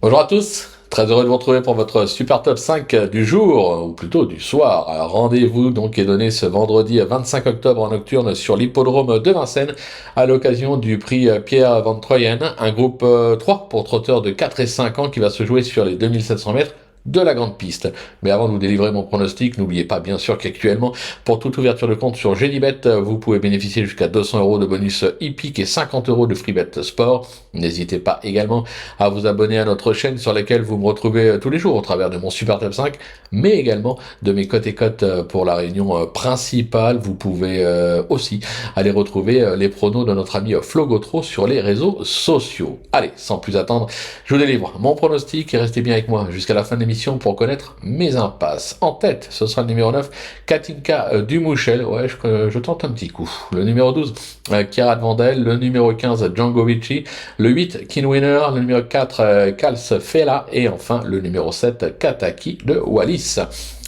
Bonjour à tous, très heureux de vous retrouver pour votre super top 5 du jour, ou plutôt du soir. Rendez-vous donc est donné ce vendredi 25 octobre en nocturne sur l'hippodrome de Vincennes à l'occasion du prix Pierre Van Troyen, un groupe 3 pour trotteurs de 4 et 5 ans qui va se jouer sur les 2700 mètres de la grande piste. Mais avant de vous délivrer mon pronostic, n'oubliez pas bien sûr qu'actuellement, pour toute ouverture de compte sur Génibet, vous pouvez bénéficier jusqu'à 200 euros de bonus hippique et 50 euros de freebet sport. N'hésitez pas également à vous abonner à notre chaîne sur laquelle vous me retrouvez tous les jours au travers de mon Super Top 5, mais également de mes cotes et cotes pour la réunion principale. Vous pouvez aussi aller retrouver les pronos de notre ami Flo Gautreau sur les réseaux sociaux. Allez, sans plus attendre, je vous délivre mon pronostic et restez bien avec moi jusqu'à la fin de l'émission pour connaître mes impasses. En tête, ce sera le numéro 9, Katinka Dumouchel. Ouais, je tente un petit coup. Le numéro 12, Kierat Vandel. Le numéro 15, Django Vici. Le 8, Kinwinner. Le numéro 4, Kals Fela. Et enfin, le numéro 7, Kataki de Wallis.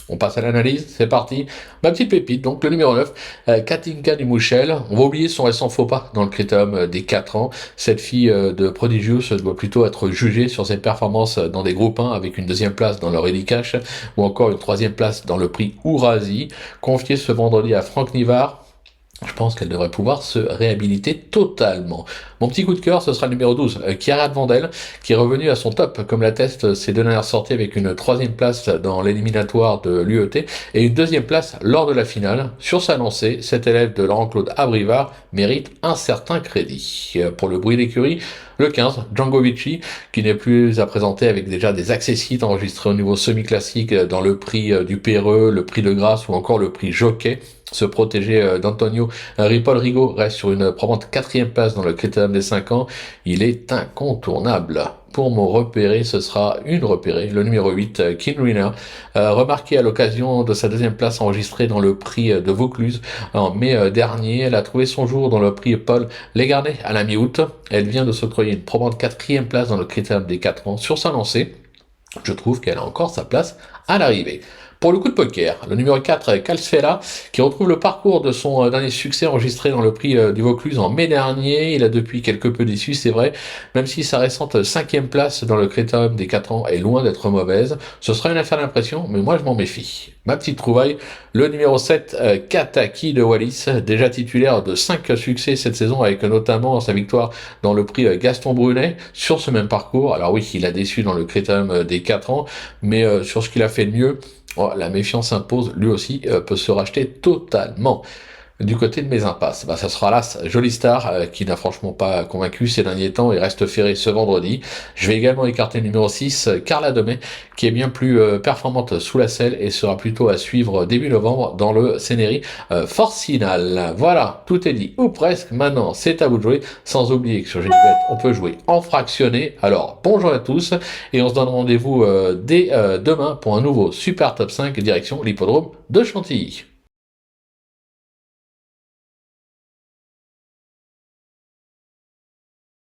On passe à l'analyse, c'est parti. Ma petite pépite, donc le numéro 9, Katinka Dumouchel. On va oublier son récent faux pas dans le critérium des 4 ans. Cette fille de Prodigious doit plutôt être jugée sur ses performances dans des groupes 1 avec une deuxième place dans le Ready Cash ou encore une troisième place dans le prix Ourasi. Confiée ce vendredi à Franck Nivard, je pense qu'elle devrait pouvoir se réhabiliter totalement. Mon petit coup de cœur, ce sera le numéro 12, Kierat Vandel, qui est revenu à son top, comme l'atteste ses deux dernières sorties, avec une troisième place dans l'éliminatoire de l'UET et une deuxième place lors de la finale. Sur sa lancée, cet élève de Laurent-Claude Abrivard mérite un certain crédit. Pour le bruit d'écurie, le 15, Django Vici, qui n'est plus à présenter avec déjà des accessites enregistrés au niveau semi-classique dans le prix du Perreux, le prix de Grasse ou encore le prix Jockey. Ce protégé d'Antonio Ripoll Rigo reste sur une probante 4e place dans le critérium des 5 ans. Il est incontournable. Pour me repérer, ce sera une repérée, le numéro 8, Kinwinner, remarqué à l'occasion de sa deuxième place enregistrée dans le prix de Vaucluse en mai dernier. Elle a trouvé son jour dans le prix Paul Légarnet à la mi-août. Elle vient de s'octroyer une probante 4e place dans le critérium des 4 ans sur sa lancée. Je trouve qu'elle a encore sa place à l'arrivée. Pour le coup de poker, le numéro 4, Kalsfela, qui retrouve le parcours de son dernier succès enregistré dans le prix du Vaucluse en mai dernier. Il a depuis quelque peu déçu, c'est vrai, même si sa récente 5e place dans le critérium des 4 ans est loin d'être mauvaise. Ce sera une affaire d'impression, mais moi je m'en méfie. Ma petite trouvaille, le numéro 7, Kataki de Wallis, déjà titulaire de 5 succès cette saison, avec notamment sa victoire dans le prix Gaston Brunet sur ce même parcours. Alors oui, il a déçu dans le critérium des 4 ans, mais sur ce qu'il a fait de mieux, la méfiance s'impose, lui aussi peut se racheter totalement. Du côté de mes impasses, ça sera l'As Jolie Star qui n'a franchement pas convaincu ces derniers temps et reste ferré ce vendredi. Je vais également écarter le numéro 6, Carla Domé, qui est bien plus performante sous la selle et sera plutôt à suivre début novembre dans le Scénéry Force Finale. Voilà, tout est dit, ou presque. Maintenant, c'est à vous de jouer, sans oublier que sur Gilbert, on peut jouer en fractionné. Alors, bonjour à tous, et on se donne rendez-vous dès demain pour un nouveau Super Top 5 direction l'hippodrome de Chantilly.